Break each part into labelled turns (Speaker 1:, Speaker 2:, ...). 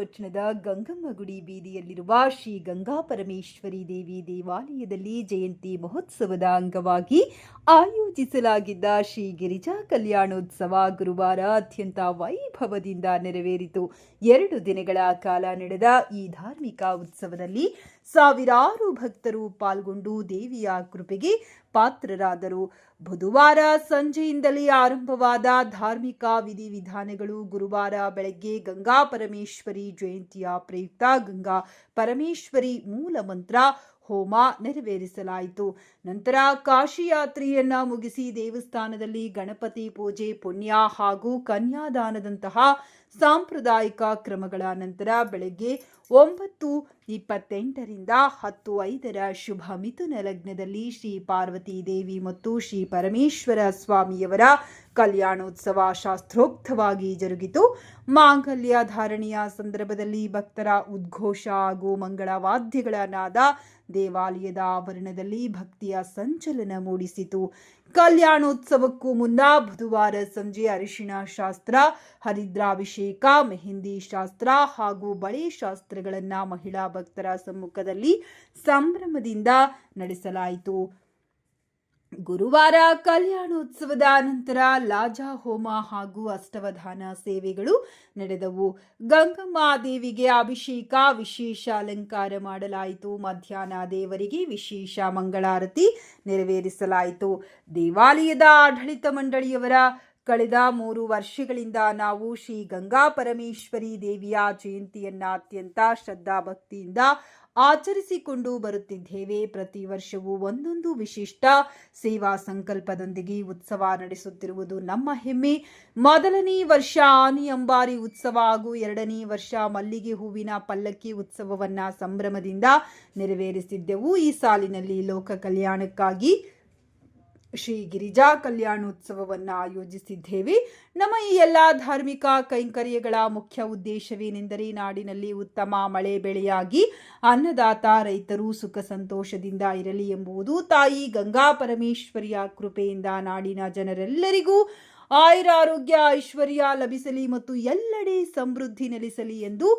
Speaker 1: ಪಟ್ಟಣದ ಗಂಗಮ್ಮ ಗುಡಿ ಬೀದಿಯಲ್ಲಿರುವ ಶ್ರೀ ಗಂಗಾ ಪರಮೇಶ್ವರಿ ದೇವಿ ದೇವಾಲಯದಲ್ಲಿ ಜಯಂತಿ ಮಹೋತ್ಸವದ ಅಂಗವಾಗಿ ಆಯೋಜಿಸಲಾಗಿದ್ದ ಶ್ರೀ ಗಿರಿಜಾ ಕಲ್ಯಾಣೋತ್ಸವ ಗುರುವಾರ ಅತ್ಯಂತ ವೈಭವದಿಂದ ನೆರವೇರಿತು. 2 ದಿನಗಳ ಕಾಲ ನಡೆದ ಈ ಧಾರ್ಮಿಕ ಉತ್ಸವದಲ್ಲಿ ಸಾವಿರಾರು ಭಕ್ತರು ಪಾಲ್ಗೊಂಡು ದೇವಿಯ ಕೃಪೆಗೆ ಪಾತ್ರರಾದರು. ಬುಧವಾರ ಸಂಜೆಯಿಂದಲೇ ಆರಂಭವಾದ ಧಾರ್ಮಿಕ ವಿಧಿವಿಧಾನಗಳು ಗುರುವಾರ ಬೆಳಗ್ಗೆ ಗಂಗಾ ಪರಮೇಶ್ವರಿ ಜಯಂತಿಯ ಪ್ರಯುಕ್ತ ಗಂಗಾ ಪರಮೇಶ್ವರಿ ಮೂಲ ಮಂತ್ರ ಹೋಮ ನೆರವೇರಿಸಲಾಯಿತು. ನಂತರ ಕಾಶಿ ಯಾತ್ರೆಯನ್ನ ಮುಗಿಸಿ ದೇವಸ್ಥಾನದಲ್ಲಿ ಗಣಪತಿ ಪೂಜೆ, ಪುಣ್ಯ ಹಾಗೂ ಕನ್ಯಾದಾನದಂತಹ ಸಾಂಪ್ರದಾಯಿಕ ಕ್ರಮಗಳ ನಂತರ ಬೆಳಗ್ಗೆ 9:28ರಿಂದ 10:05 ಶುಭ ಮಿಥುನ ಲಗ್ನದಲ್ಲಿ ಶ್ರೀ ಪಾರ್ವತಿ ದೇವಿ ಮತ್ತು ಶ್ರೀ ಪರಮೇಶ್ವರ ಸ್ವಾಮಿಯವರ ಕಲ್ಯಾಣೋತ್ಸವ ಶಾಸ್ತ್ರೋಕ್ತವಾಗಿ ಜರುಗಿತು. ಮಾಂಗಲ್ಯ ಧಾರಣೆಯ ಸಂದರ್ಭದಲ್ಲಿ ಭಕ್ತರ ಉದ್ಘೋಷ ಹಾಗೂ ಮಂಗಳವಾದ್ಯಗಳ ನಾದ ದೇವಾಲಯದ ಆವರಣದಲ್ಲಿ ಭಕ್ತಿಯ ಸಂಚಲನ ಮೂಡಿಸಿತು. ಕಲ್ಯಾಣೋತ್ಸವಕ್ಕೂ ಮುನ್ನ ಬುಧವಾರ ಸಂಜೆ ಅರಿಶಿಣ ಶಾಸ್ತ್ರ, ಹರಿದ್ರಾಭಿಷೇಕ, ಮೆಹಂದಿ ಶಾಸ್ತ್ರ ಹಾಗೂ ಬಳೆ ಶಾಸ್ತ್ರಗಳನ್ನು ಮಹಿಳಾ ಭಕ್ತರ ಸಮ್ಮುಖದಲ್ಲಿ ಸಂಭ್ರಮದಿಂದ ನಡೆಸಲಾಯಿತು. ಗುರುವಾರ ಕಲ್ಯಾಣೋತ್ಸವದ ನಂತರ ಲಾಜಾ ಹೋಮ ಹಾಗೂ ಅಷ್ಟವಧಾನ ಸೇವೆಗಳು ನಡೆದವು. ಗಂಗಮ್ಮ ದೇವಿಗೆ ಅಭಿಷೇಕ, ವಿಶೇಷ ಅಲಂಕಾರ ಮಾಡಲಾಯಿತು. ಮಧ್ಯಾಹ್ನ ದೇವರಿಗೆ ವಿಶೇಷ ಮಂಗಳಾರತಿ ನೆರವೇರಿಸಲಾಯಿತು. ದೇವಾಲಯದ ಆಡಳಿತ ಮಂಡಳಿಯವರ ಕಳೆದ 3 ವರ್ಷಗಳಿಂದ ನಾವು ಶ್ರೀ ಗಂಗಾ ಪರಮೇಶ್ವರಿ ದೇವಿಯ ಜಯಂತಿಯನ್ನ ಅತ್ಯಂತ ಶ್ರದ್ಧಾಭಕ್ತಿಯಿಂದ ಆಚರಿಸಿಕೊಂಡು ಬರುತ್ತಿದ್ದೇವೆ. ಪ್ರತಿ ವರ್ಷವೂ ಒಂದೊಂದು ವಿಶಿಷ್ಟ ಸೇವಾ ಸಂಕಲ್ಪದೊಂದಿಗೆ ಉತ್ಸವ ನಡೆಸುತ್ತಿರುವುದು ನಮ್ಮ ಹೆಮ್ಮೆ. ಮೊದಲನೇ ವರ್ಷ ಆನೆ ಅಂಬಾರಿ ಉತ್ಸವ ಹಾಗೂ 2ನೇ ವರ್ಷ ಮಲ್ಲಿಗೆ ಹೂವಿನ ಪಲ್ಲಕ್ಕಿ ಉತ್ಸವವನ್ನ ಸಂಭ್ರಮದಿಂದ ನೆರವೇರಿಸಿದ್ದೆವು. ಈ ಸಾಲಿನಲ್ಲಿ ಲೋಕ ಕಲ್ಯಾಣಕ್ಕಾಗಿ ಶ್ರೀ ಗಿರಿಜಾ ಕಲ್ಯಾಣೋತ್ಸವವನ್ನು ಆಯೋಜಿಸಿದ್ದೇವೆ. ನಮ್ಮ ಈ ಎಲ್ಲ ಧಾರ್ಮಿಕ ಕೈಂಕರ್ಯಗಳ ಮುಖ್ಯ ಉದ್ದೇಶವೇನೆಂದರೆ ನಾಡಿನಲ್ಲಿ ಉತ್ತಮ ಮಳೆ ಬೆಳೆಯಾಗಿ ಅನ್ನದಾತ ರೈತರು ಸುಖ ಸಂತೋಷದಿಂದ ಇರಲಿ ಎಂಬುದು. ತಾಯಿ ಗಂಗಾ ಪರಮೇಶ್ವರಿಯ ಕೃಪೆಯಿಂದ ನಾಡಿನ ಜನರೆಲ್ಲರಿಗೂ ಆಯುರಾರೋಗ್ಯ ಐಶ್ವರ್ಯ ಲಭಿಸಲಿ ಮತ್ತು ಎಲ್ಲೆಡೆ ಸಮೃದ್ಧಿ ನೆಲೆಸಲಿ ಎಂದು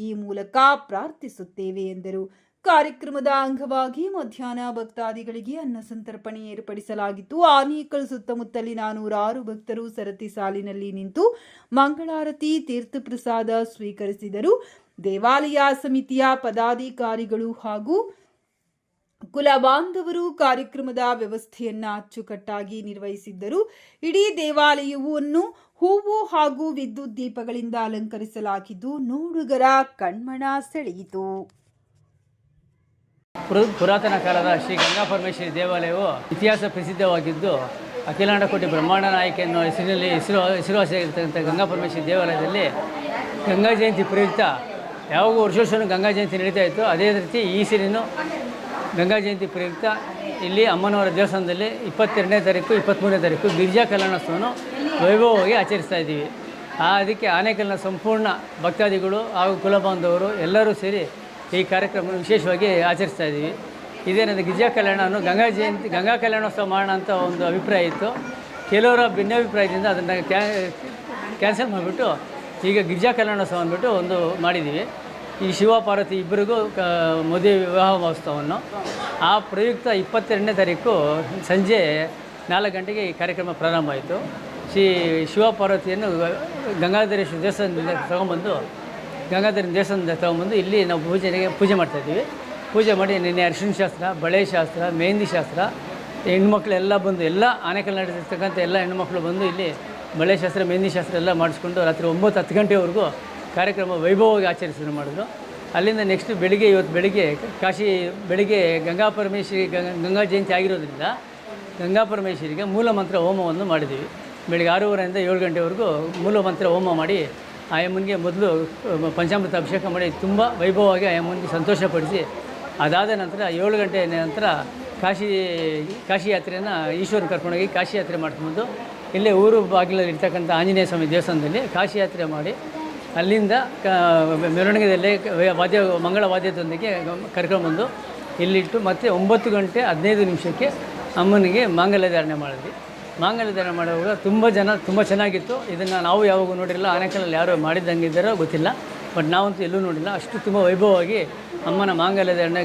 Speaker 1: ಈ ಮೂಲಕ ಪ್ರಾರ್ಥಿಸುತ್ತೇವೆ ಎಂದರು. ಕಾರ್ಯಕ್ರಮದ ಅಂಗವಾಗಿ ಮಧ್ಯಾಹ್ನ ಭಕ್ತಾದಿಗಳಿಗೆ ಅನ್ನ ಸಂತರ್ಪಣೆ ಏರ್ಪಡಿಸಲಾಗಿತ್ತು. ಆನೇಕಲ್ ಸುತ್ತಮುತ್ತಲಿನ 106 ಭಕ್ತರು ಸರತಿ ಸಾಲಿನಲ್ಲಿ ನಿಂತು ಮಂಗಳಾರತಿ ತೀರ್ಥಪ್ರಸಾದ ಸ್ವೀಕರಿಸಿದರು. ದೇವಾಲಯ ಸಮಿತಿಯ ಪದಾಧಿಕಾರಿಗಳು ಹಾಗೂ ಕುಲ ಬಾಂಧವರು ಕಾರ್ಯಕ್ರಮದ ವ್ಯವಸ್ಥೆಯನ್ನ ಅಚ್ಚುಕಟ್ಟಾಗಿ ನಿರ್ವಹಿಸಿದ್ದರು. ಇಡೀ ದೇವಾಲಯವನ್ನು ಹೂವು ಹಾಗೂ ವಿದ್ಯುತ್ ದೀಪಗಳಿಂದ ಅಲಂಕರಿಸಲಾಗಿದ್ದು ನೋಡುಗರ ಕಣ್ಮನ ಸೆಳೆಯಿತು.
Speaker 2: ಪುರಾತನ ಕಾಲದ ಶ್ರೀ ಗಂಗಾ ಪರಮೇಶ್ವರಿ ದೇವಾಲಯವು ಇತಿಹಾಸ ಪ್ರಸಿದ್ಧವಾಗಿದ್ದು ಅಖಿಲಾಂಡ ಕೋಟಿ ಬ್ರಹ್ಮಾಂಡ ನಾಯಕಿ ಎನ್ನುವ ಹೆಸರಿನಲ್ಲಿ ಹೆಸರುವಾಸಿಯಾಗಿರ್ತಕ್ಕಂಥ ಗಂಗಾ ಪರಮೇಶ್ವರಿ ದೇವಾಲಯದಲ್ಲಿ ಗಂಗಾ ಜಯಂತಿ ಪ್ರಯುಕ್ತ ಯಾವಾಗ ವರ್ಷ ಗಂಗಾ ಜಯಂತಿ ನಡೀತಾ ಇತ್ತು, ಅದೇ ರೀತಿ ಈ ಸರಿನೂ ಗಂಗಾ ಜಯಂತಿ ಪ್ರಯುಕ್ತ ಇಲ್ಲಿ ಅಮ್ಮನವರ ದೇವಸ್ಥಾನದಲ್ಲಿ 22ನೇ ತಾರೀಕು 23ನೇ ತಾರೀಕು ಗಿರಿಜಾ ಕಲ್ಯಾಣೋತ್ಸವವನ್ನು ವೈಭವವಾಗಿ ಆಚರಿಸ್ತಾ ಇದ್ದೀವಿ. ಅದಕ್ಕೆ ಆನೇಕಲ್ನ ಸಂಪೂರ್ಣ ಭಕ್ತಾದಿಗಳು ಹಾಗೂ ಕುಲಬಾಂಧವರು ಎಲ್ಲರೂ ಸೇರಿ ಈ ಕಾರ್ಯಕ್ರಮವನ್ನು ವಿಶೇಷವಾಗಿ ಆಚರಿಸ್ತಾ ಇದ್ದೀವಿ. ಇದೇನಂದರೆ ಗಿರಿಜಾ ಕಲ್ಯಾಣವನ್ನು ಗಂಗಾ ಕಲ್ಯಾಣೋತ್ಸವ ಮಾಡೋಣ ಅಂತ ಒಂದು ಅಭಿಪ್ರಾಯ ಇತ್ತು. ಕೆಲವರ ಭಿನ್ನಾಭಿಪ್ರಾಯದಿಂದ ಅದನ್ನು ಕ್ಯಾನ್ಸಲ್ ಮಾಡಿಬಿಟ್ಟು ಈಗ ಗಿರಿಜಾ ಕಲ್ಯಾಣೋತ್ಸವ ಅಂದ್ಬಿಟ್ಟು ಒಂದು ಮಾಡಿದ್ದೀವಿ. ಈ ಶಿವ ಪಾರ್ವತಿ ಇಬ್ಬರಿಗೂ ಮದುವೆ ವಿವಾಹ ಮಹೋತ್ಸವವನ್ನು ಆ ಪ್ರಯುಕ್ತ 22ನೇ ತಾರೀಕು ಸಂಜೆ 4 ಗಂಟೆಗೆ ಈ ಕಾರ್ಯಕ್ರಮ ಪ್ರಾರಂಭ ಆಯಿತು. ಶ್ರೀ ಶಿವ ಪಾರ್ವತಿಯನ್ನು ಗಂಗಾಧರೇಶ್ವರ ದೇವಸ್ಥಾನದಿಂದ ತಗೊಂಬಂದು ಇಲ್ಲಿ ನಾವು ಪೂಜೆ ಮಾಡ್ತಾಯಿದ್ದೀವಿ. ಪೂಜೆ ಮಾಡಿ ನಿನ್ನೆ ಅರಿಶಿಣ ಶಾಸ್ತ್ರ, ಬಳೆ ಶಾಸ್ತ್ರ, ಮೆಹಂದಿ ಶಾಸ್ತ್ರ, ಹೆಣ್ಮಕ್ಳೆಲ್ಲ ಬಂದು ಎಲ್ಲ ಆನೇಕಲ್ ನಡೆದಿರ್ತಕ್ಕಂಥ ಎಲ್ಲ ಹೆಣ್ಮಕ್ಳು ಬಂದು ಇಲ್ಲಿ ಬಳೆ ಶಾಸ್ತ್ರ, ಮೆಹಂದಿ ಶಾಸ್ತ್ರ ಎಲ್ಲ ಮಾಡಿಸ್ಕೊಂಡು ರಾತ್ರಿ 9-10 ಗಂಟೆವರೆಗೂ ಕಾರ್ಯಕ್ರಮ ವೈಭವವಾಗಿ ಆಚರಿಸಿ ಮಾಡಿದ್ರು. ಅಲ್ಲಿಂದ ನೆಕ್ಸ್ಟ್ ಇವತ್ತು ಬೆಳಿಗ್ಗೆ ಗಂಗಾ ಪರಮೇಶ್ವರಿ ಗಂಗಾ ಜಯಂತಿ ಆಗಿರೋದ್ರಿಂದ ಗಂಗಾ ಪರಮೇಶ್ವರಿಗೆ ಮೂಲ ಮಂತ್ರ ಹೋಮವನ್ನು ಮಾಡಿದ್ದೀವಿ. ಬೆಳಿಗ್ಗೆ 6:30ರಿಂದ 7 ಗಂಟೆವರೆಗೂ ಮೂಲ ಮಂತ್ರ ಹೋಮ ಮಾಡಿ ಆಯಮ್ಮನಿಗೆ ಮೊದಲು ಪಂಚಾಮೃತ ಅಭಿಷೇಕ ಮಾಡಿ ತುಂಬ ವೈಭವವಾಗಿ ಆಯಮ್ಮನಿಗೆ ಸಂತೋಷಪಡಿಸಿ, ಅದಾದ ನಂತರ 7 ಗಂಟೆ ನಂತರ ಕಾಶಿ ಯಾತ್ರೆಯನ್ನು ಈಶ್ವರನ ಕರ್ಕೊಂಡೋಗಿ ಕಾಶಿ ಯಾತ್ರೆ ಮಾಡ್ಕೊಂಡು ಇಲ್ಲೇ ಊರು ಬಾಗಿಲಲ್ಲಿ ಇರ್ತಕ್ಕಂಥ ಆಂಜನೇಯ ಸ್ವಾಮಿ ದೇವಸ್ಥಾನದಲ್ಲಿ ಕಾಶಿ ಯಾತ್ರೆ ಮಾಡಿ ಅಲ್ಲಿಂದ ಮೆರವಣಿಗೆಯಲ್ಲೇ ಮಂಗಳ ವಾದ್ಯದೊಂದಿಗೆ ಕರ್ಕೊಂಡ್ಬಂದು ಇಲ್ಲಿಟ್ಟು ಮತ್ತೆ 9:15 ಅಮ್ಮನಿಗೆ ಮಾಂಗಲ್ಯ ಧಾರಣೆ ಮಾಡಿದ್ವಿ. ಮಾಂಗಲ್ಯ ಧಾರಣೆ ಮಾಡುವಾಗ ತುಂಬ ಚೆನ್ನಾಗಿತ್ತು. ಇದನ್ನು ನಾವು ಯಾವಾಗೂ ನೋಡಿರಲಿಲ್ಲ. ಆನೇಕಲ್ನಲ್ಲಿ ಯಾರು ಮಾಡಿದ್ದಂಗಿದ್ದಾರೋ ಗೊತ್ತಿಲ್ಲ. ಬಟ್ ನಾವಂತೂ ಎಲ್ಲೂ ನೋಡಿಲ್ಲ. ಅಷ್ಟು ತುಂಬ ವೈಭವವಾಗಿ ಅಮ್ಮನ ಮಾಂಗಲ್ಯದ ಎಣ್ಣೆ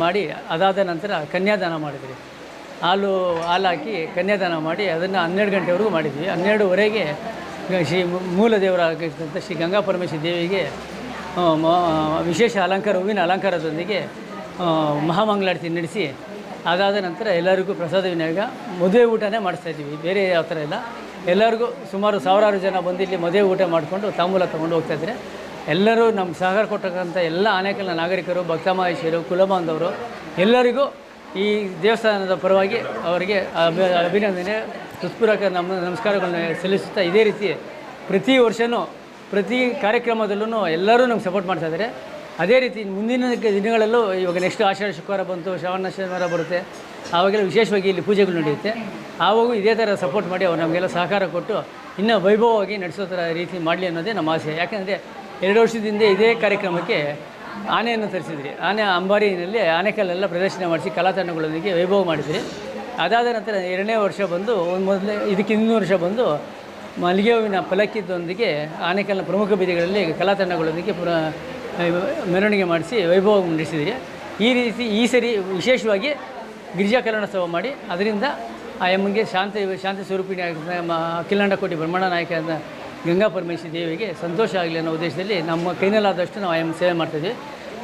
Speaker 2: ಮಾಡಿ ಅದಾದ ನಂತರ ಕನ್ಯಾದಾನ ಮಾಡಿದ್ರಿ. ಹಾಲು ಹಾಕಿ ಕನ್ಯಾದಾನ ಮಾಡಿ ಅದನ್ನು 12 ಗಂಟೆವರೆಗೂ ಮಾಡಿದ್ವಿ. 12ವರೆಗೆ ಶ್ರೀ ಮೂಲ ದೇವರಾಗಿರ್ತಂಥ ಶ್ರೀ ಗಂಗಾ ಪರಮೇಶ್ವರಿ ದೇವಿಗೆ ವಿಶೇಷ ಅಲಂಕಾರ, ಹೂವಿನ ಅಲಂಕಾರದೊಂದಿಗೆ ಮಹಾಮಂಗಳಾರತಿ ನಡೆಸಿ ಅದಾದ ನಂತರ ಎಲ್ಲರಿಗೂ ಪ್ರಸಾದ ವಿನಿಯೋಗ, ಮದುವೆ ಊಟನೇ ಮಾಡಿಸ್ತಾಯಿದ್ದೀವಿ. ಬೇರೆ ಯಾವ ಥರ ಇಲ್ಲ. ಎಲ್ಲರಿಗೂ ಸುಮಾರು ಸಾವಿರಾರು ಜನ ಬಂದು ಇಲ್ಲಿ ಮದುವೆ ಊಟ ಮಾಡಿಕೊಂಡು ತಾಂಬೂಲ ತೊಗೊಂಡು ಹೋಗ್ತಾಯಿದ್ದಾರೆ. ಎಲ್ಲರೂ ನಮ್ಮ ಸಹಕಾರ ಕೊಟ್ಟಕ್ಕಂಥ ಎಲ್ಲ ಆನೇಕಲ್ನ ನಾಗರಿಕರು, ಭಕ್ತಮಹೇಶ್ವರರು, ಕುಲಬಾಂಧವರು ಎಲ್ಲರಿಗೂ ಈ ದೇವಸ್ಥಾನದ ಪರವಾಗಿ ಅವರಿಗೆ ಅಭಿನಂದನೆ, ಹೃತ್ಪೂರ್ವಕ ನಮಸ್ಕಾರಗಳನ್ನ ಸಲ್ಲಿಸುತ್ತಾ, ಇದೇ ರೀತಿ ಪ್ರತಿ ವರ್ಷವೂ ಪ್ರತಿ ಕಾರ್ಯಕ್ರಮದಲ್ಲೂ ಎಲ್ಲರೂ ನಮ್ಗೆ ಸಪೋರ್ಟ್ ಮಾಡ್ತಾಯಿದ್ದಾರೆ. ಅದೇ ರೀತಿ ಮುಂದಿನ ದಿನಗಳಲ್ಲೂ ಇವಾಗ ನೆಕ್ಸ್ಟ್ ಆಷಾಢ ಶುಕ್ರವಾರ ಬಂತು, ಶ್ರಾವಣ ಶನಿವಾರ ಬರುತ್ತೆ, ಆವಾಗೆಲ್ಲ ವಿಶೇಷವಾಗಿ ಇಲ್ಲಿ ಪೂಜೆಗಳು ನಡೆಯುತ್ತೆ. ಆವಾಗೂ ಇದೇ ಥರ ಸಪೋರ್ಟ್ ಮಾಡಿ ಅವ್ರು ನಮಗೆಲ್ಲ ಸಹಕಾರ ಕೊಟ್ಟು ಇನ್ನೂ ವೈಭವವಾಗಿ ನಡೆಸೋ ಥರ ರೀತಿ ಮಾಡಲಿ ಅನ್ನೋದೇ ನಮ್ಮ ಆಸೆ. ಯಾಕೆಂದರೆ 2 ವರ್ಷದಿಂದ ಇದೇ ಕಾರ್ಯಕ್ರಮಕ್ಕೆ ಆನೆಯನ್ನು ತರಿಸಿದ್ರಿ. ಆನೆ ಅಂಬಾರಿನಲ್ಲಿ ಆನೆಕಲ್ಲೆಲ್ಲ ಪ್ರದರ್ಶನ ಮಾಡಿಸಿ ಕಲಾತಂಡಗಳೊಂದಿಗೆ ವೈಭವ ಮಾಡಿದ್ರಿ. ಅದಾದ ನಂತರ 2ನೇ ವರ್ಷ ಬಂದು ಇದಕ್ಕೆ 2 ವರ್ಷ ಬಂದು ಮಲ್ಲಿಗೆ ಹೂವಿನ ಪಲ್ಲಕ್ಕಿದೊಂದಿಗೆ ಆನೆಕಲ್ನ ಪ್ರಮುಖ ಬೀದಿಗಳಲ್ಲಿ ಕಲಾತಂಡಗಳೊಂದಿಗೆ ಮೆರವಣಿಗೆ ಮಾಡಿಸಿ ವೈಭವ ನಡೆಸಿದ್ರಿ. ಈ ರೀತಿ ಈ ಸರಿ ವಿಶೇಷವಾಗಿ ಗಿರಿಜಾ ಕಲ್ಯಾಣೋತ್ಸವ ಮಾಡಿ ಅದರಿಂದ ಆ ಅಮ್ಮನಿಗೆ ಶಾಂತಿ ಸ್ವರೂಪಿಣಿ ಅಖಿಲಾಂಡ ಕೋಟಿ ಬ್ರಹ್ಮಾಂಡ ನಾಯಕ ಗಂಗಾ ಪರಮೇಶ್ವರಿ ದೇವಿಗೆ ಸಂತೋಷ ಆಗಲಿ ಅನ್ನೋ ಉದ್ದೇಶದಲ್ಲಿ ನಮ್ಮ ಕೈನಲ್ಲಾದಷ್ಟು ನಾವು ಆ ಸೇವೆ ಮಾಡ್ತಾಯಿದ್ವಿ.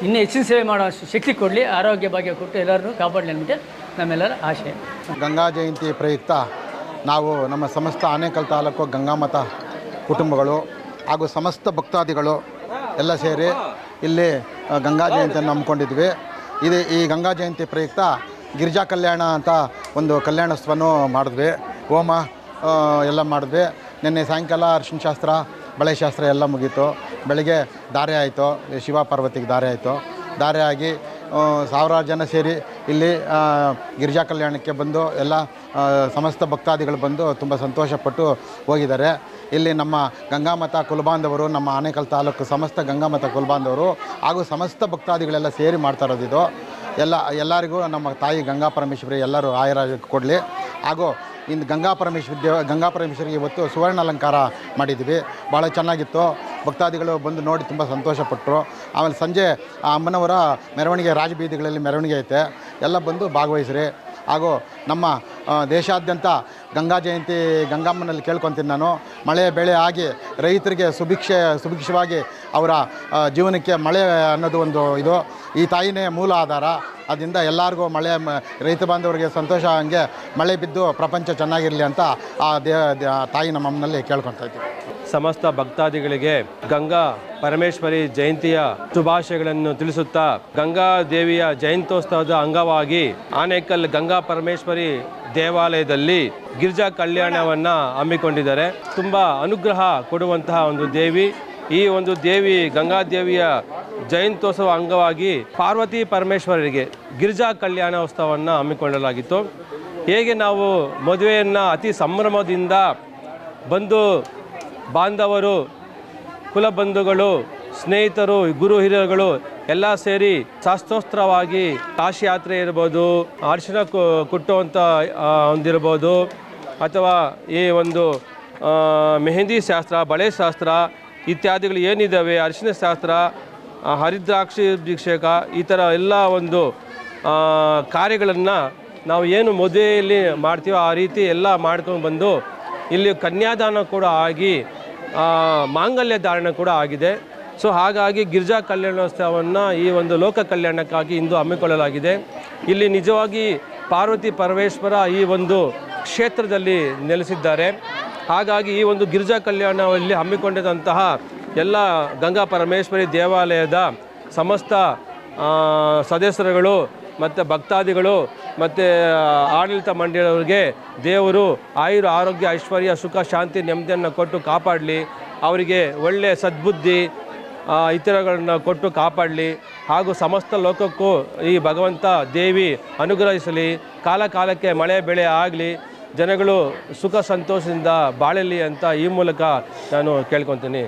Speaker 2: ಇನ್ನೂ ಹೆಚ್ಚಿನ ಸೇವೆ ಮಾಡೋ ಶಕ್ತಿ ಕೊಡಲಿ, ಆರೋಗ್ಯ ಭಾಗ್ಯ ಕೊಟ್ಟು ಎಲ್ಲರನ್ನೂ ಕಾಪಾಡಲಿ ಅಂದ್ಬಿಟ್ಟು ನಮ್ಮೆಲ್ಲರ ಆಶೆ.
Speaker 3: ಗಂಗಾ ಜಯಂತಿ ಪ್ರಯುಕ್ತ ನಾವು ನಮ್ಮ ಸಮಸ್ತ ಆನೇಕಲ್ ತಾಲೂಕು ಗಂಗಾಮತ ಕುಟುಂಬಗಳು ಹಾಗೂ ಸಮಸ್ತ ಭಕ್ತಾದಿಗಳು ಎಲ್ಲ ಸೇರಿ ಇಲ್ಲಿ ಗಂಗಾ ಜಯಂತಿಯನ್ನು ಹಮ್ಮಿಕೊಂಡಿದ್ವಿ. ಈ ಗಂಗಾ ಜಯಂತಿ ಪ್ರಯುಕ್ತ ಗಿರಿಜಾ ಕಲ್ಯಾಣ ಅಂತ ಒಂದು ಕಲ್ಯಾಣೋತ್ಸವನೂ ಮಾಡಿದ್ವಿ. ಹೋಮ ಎಲ್ಲ ಮಾಡಿದ್ವಿ. ನಿನ್ನೆ ಸಾಯಂಕಾಲ ಅರಿಶಿನ ಶಾಸ್ತ್ರ, ಬಳೆ ಶಾಸ್ತ್ರ ಎಲ್ಲ ಮುಗೀತು. ಬೆಳಗ್ಗೆ ಧಾರೆ ಆಯಿತು, ಶಿವ ಪಾರ್ವತಿಗೆ ಧಾರೆ ಆಯಿತು. ಧಾರೆ ಆಗಿ ಸಾವಿರಾರು ಜನ ಸೇರಿ ಇಲ್ಲಿ ಗಿರಿಜಾ ಕಲ್ಯಾಣಕ್ಕೆ ಬಂದು ಎಲ್ಲ ಸಮಸ್ತ ಭಕ್ತಾದಿಗಳು ಬಂದು ತುಂಬ ಸಂತೋಷಪಟ್ಟು ಹೋಗಿದ್ದಾರೆ. ಇಲ್ಲಿ ನಮ್ಮ ಗಂಗಾಮತ ಕುಲಬಾಂಧವರು, ನಮ್ಮ ಆನೇಕಲ್ ತಾಲೂಕು ಸಮಸ್ತ ಗಂಗಾಮತ ಕುಲಬಾಂಧವರು ಹಾಗೂ ಸಮಸ್ತ ಭಕ್ತಾದಿಗಳೆಲ್ಲ ಸೇರಿ ಮಾಡ್ತಾ ಇರೋದಿದು. ಎಲ್ಲರಿಗೂ ನಮ್ಮ ತಾಯಿ ಗಂಗಾ ಪರಮೇಶ್ವರಿ ಎಲ್ಲರೂ ಆಯುರಾರೋಗ್ಯ ಕೊಡಲಿ. ಹಾಗೂ ಇಂದು ಗಂಗಾ ಪರಮೇಶ್ವರಿಗೆ ಇವತ್ತು ಸುವರ್ಣ ಅಲಂಕಾರ ಮಾಡಿದ್ವಿ. ಭಾಳ ಚೆನ್ನಾಗಿತ್ತು. ಭಕ್ತಾದಿಗಳು ಬಂದು ನೋಡಿ ತುಂಬ ಸಂತೋಷಪಟ್ಟರು. ಆಮೇಲೆ ಸಂಜೆ ಆ ಅಮ್ಮನವರ ಮೆರವಣಿಗೆ ರಾಜಬೀದಿಗಳಲ್ಲಿ ಮೆರವಣಿಗೆ ಐತೆ, ಎಲ್ಲ ಬಂದು ಭಾಗವಹಿಸ್ರಿ. ಹಾಗೂ ನಮ್ಮ ದೇಶಾದ್ಯಂತ ಗಂಗಾ ಜಯಂತಿ ಗಂಗಮ್ಮನಲ್ಲಿ ಕೇಳ್ಕೊತೀನಿ ನಾನು, ಮಳೆ ಬೆಳೆ ಆಗಿ ರೈತರಿಗೆ ಸುಭಿಕ್ಷವಾಗಿ ಅವರ ಜೀವನಕ್ಕೆ ಮಳೆ ಅನ್ನೋದು ಒಂದು ಇದು, ಈ ತಾಯಿನೇ ಮೂಲ ಆಧಾರ. ಅದರಿಂದ ಎಲ್ಲರಿಗೂ ರೈತ ಬಾಂಧವರಿಗೆ ಸಂತೋಷ ಹಂಗೆ ಮಳೆ ಬಿದ್ದು ಪ್ರಪಂಚ ಚೆನ್ನಾಗಿರಲಿ ಅಂತ ಆ ತಾಯಿ ನಮ್ಮಮ್ಮನಲ್ಲಿ ಕೇಳ್ಕೊತಾ ಇದ್ದೀವಿ.
Speaker 4: ಸಮಸ್ತ ಭಕ್ತಾದಿಗಳಿಗೆ ಗಂಗಾ ಪರಮೇಶ್ವರಿ ಜಯಂತಿಯ ಶುಭಾಶಯಗಳನ್ನು ತಿಳಿಸುತ್ತಾ, ಗಂಗಾ ದೇವಿಯ ಜಯಂತ್ಯೋತ್ಸವದ ಅಂಗವಾಗಿ ಆನೇಕಲ್ ಗಂಗಾ ಪರಮೇಶ್ವರಿ ದೇವಾಲಯದಲ್ಲಿ ಗಿರಿಜಾ ಕಲ್ಯಾಣವನ್ನು ಹಮ್ಮಿಕೊಂಡಿದ್ದಾರೆ. ತುಂಬ ಅನುಗ್ರಹ ಕೊಡುವಂತಹ ಒಂದು ದೇವಿ. ಈ ಒಂದು ದೇವಿ ಗಂಗಾದೇವಿಯ ಜಯಂತ್ಯೋತ್ಸವ ಅಂಗವಾಗಿ ಪಾರ್ವತಿ ಪರಮೇಶ್ವರರಿಗೆ ಗಿರಿಜಾ ಕಲ್ಯಾಣೋತ್ಸವವನ್ನು ಹಮ್ಮಿಕೊಳ್ಳಲಾಗಿತ್ತು. ಹೇಗೆ ನಾವು ಮದುವೆಯನ್ನು ಅತಿ ಸಂಭ್ರಮದಿಂದ ಬಂದು ಬಾಂಧವರು, ಕುಲಬಂಧುಗಳು, ಸ್ನೇಹಿತರು, ಗುರು ಹಿರಿಯರುಗಳು ಎಲ್ಲ ಸೇರಿ ಶಾಸ್ತ್ರೋತ್ರವಾಗಿ ಕಾಶಿ ಯಾತ್ರೆ ಇರ್ಬೋದು, ಅರಿಶಿನ ಕುಟ್ಟುವಂಥ ಒಂದಿರ್ಬೋದು, ಅಥವಾ ಈ ಒಂದು ಮೆಹಂದಿ ಶಾಸ್ತ್ರ, ಬಳೆ ಶಾಸ್ತ್ರ ಇತ್ಯಾದಿಗಳು ಏನಿದ್ದಾವೆ, ಅರಿಶಿನ ಶಾಸ್ತ್ರ, ಹರಿದ್ರಾಕ್ಷಿ ಅಭಿಷೇಕ, ಈ ಥರ ಎಲ್ಲ ಒಂದು ಕಾರ್ಯಗಳನ್ನು ನಾವು ಏನು ಮದುವೆಯಲ್ಲಿ ಮಾಡ್ತೀವೋ ಆ ರೀತಿ ಎಲ್ಲ ಮಾಡ್ಕೊಂಡು ಬಂದು ಇಲ್ಲಿ ಕನ್ಯಾದಾನ ಕೂಡ ಆಗಿ ಮಾಂಗಲ್ಯ ಧಾರಣೆ ಕೂಡ ಆಗಿದೆ. ಸೊ ಹಾಗಾಗಿ ಗಿರಿಜಾ ಕಲ್ಯಾಣೋತ್ಸವವನ್ನು ಈ ಒಂದು ಲೋಕ ಕಲ್ಯಾಣಕ್ಕಾಗಿ ಇಂದು ಹಮ್ಮಿಕೊಳ್ಳಲಾಗಿದೆ. ಇಲ್ಲಿ ನಿಜವಾಗಿ ಪಾರ್ವತಿ ಪರಮೇಶ್ವರ ಈ ಒಂದು ಕ್ಷೇತ್ರದಲ್ಲಿ ನೆಲೆಸಿದ್ದಾರೆ. ಹಾಗಾಗಿ ಈ ಒಂದು ಗಿರಿಜಾ ಕಲ್ಯಾಣದಲ್ಲಿ ಹಮ್ಮಿಕೊಂಡಿದ್ದಂತಹ ಎಲ್ಲ ಗಂಗಾ ಪರಮೇಶ್ವರಿ ದೇವಾಲಯದ ಸಮಸ್ತ ಸದಸ್ಯರುಗಳು ಮತ್ತು ಭಕ್ತಾದಿಗಳು ಮತ್ತು ಆಡಳಿತ ಮಂಡಳಿಯವರಿಗೆ ದೇವರು ಆರೋಗ್ಯ, ಐಶ್ವರ್ಯ, ಸುಖ, ಶಾಂತಿ, ನೆಮ್ಮದಿಯನ್ನು ಕೊಟ್ಟು ಕಾಪಾಡಲಿ. ಅವರಿಗೆ ಒಳ್ಳೆಯ ಸದ್ಬುದ್ಧಿ ಇತರಗಳನ್ನು ಕೊಟ್ಟು ಕಾಪಾಡಲಿ. ಹಾಗೂ ಸಮಸ್ತ ಲೋಕಕ್ಕೂ ಈ ಭಗವಂತ ದೇವಿ ಅನುಗ್ರಹಿಸಲಿ. ಕಾಲಕ್ಕೆ ಮಳೆ ಬೆಳೆ ಆಗಲಿ, ಜನಗಳು ಸುಖ ಸಂತೋಷದಿಂದ ಬಾಳಲಿ ಅಂತ ಈ ಮೂಲಕ ನಾನು ಕೇಳ್ಕೊತೀನಿ.